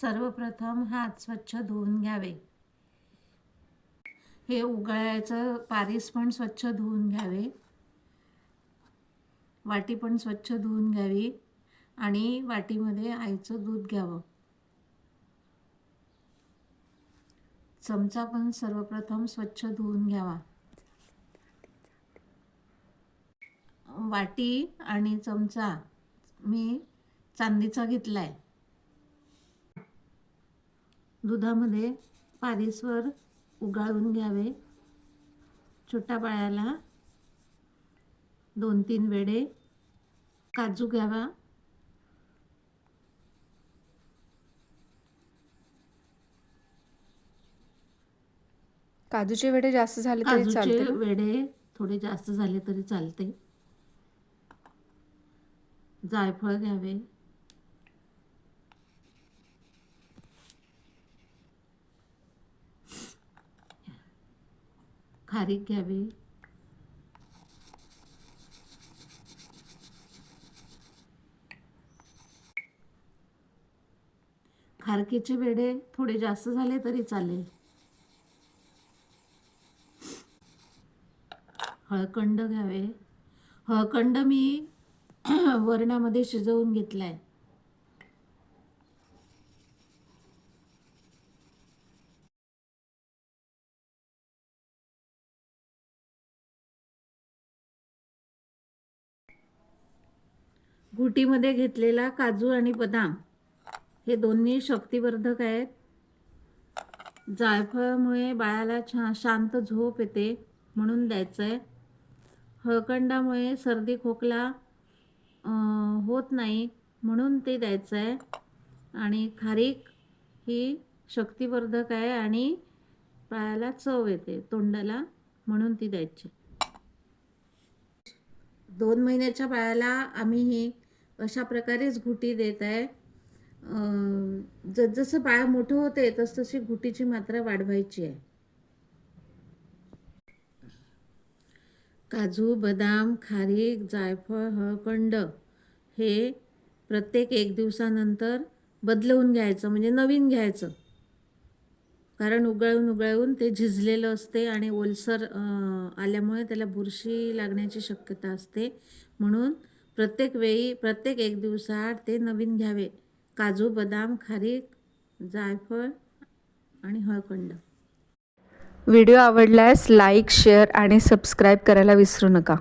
सर्वप्रथम हात स्वच्छ धुवून घ्यावे। हे उगाळायचं पारीस पण स्वच्छ धुवून घ्यावे। वाटी पण स्वच्छ धुवून घ्यावी आणि वाटीमध्ये आईचं दूध घ्यावं। चमचा पण सर्वप्रथम स्वच्छ धुवून घ्यावा। वाटी आणि चमचा मी चांदीचा घेतलाय। दुधामध्ये पारीसवर उगाळून घ्यावे। छोट्या बाळाला 2-3 वेळे काजू घ्यावा। काजूचे वेडे जास्त झाले तरी काजूचे चालते ना? वेडे थोडे जास्त झाले तरी चालते। जायफळ घ्यावे। खारीक घ्यावी। खारकीचे वेडे थोडे जास्त झाले तरी चालेल। हळकंड घ्यावे। हळकंड मी वरणामध्ये शिजवून घेतलाय। घुटीमध्ये घेतलेला काजू आणि बदाम हे दोन्ही शक्तिवर्धक आहेत। जायफळामुळे बाळाला शांत झोप येते म्हणून द्यायचं आहे। हळकंडामुळे सर्दी खोकला होत नाही म्हणून ते द्यायचं आहे। आणि खारीक ही शक्तिवर्धक आहे आणि बाळाला चव येते तोंडाला म्हणून ती द्यायची। 2 महिन्याच्या बाळाला आम्ही ही अशा प्रकारेच घुटी देत आहे। जसं बाळ मोठं होते तसतशी घुटीची मात्रा वाढवायची आहे। काजू, बदाम, खारीक, जायफळ, हळकंड हे प्रत्येक 1 दिवसानंतर बदलवून घ्यायचं, म्हणजे नवीन घ्यायचं। कारण उगाळून ते झिजलेलं असते आणि ओलसर आल्यामुळे त्याला बुरशी लागण्याची शक्यता असते। म्हणून प्रत्येक वेळी प्रत्येक 1 दिवसाआड ते नवीन घ्यावे। काजू, बदाम, खारीक, जायफळ आणि हळकंड। व्हिडिओ आवडल्यास लाईक, शेअर आणि सबस्क्राईब करायला विसरू नका।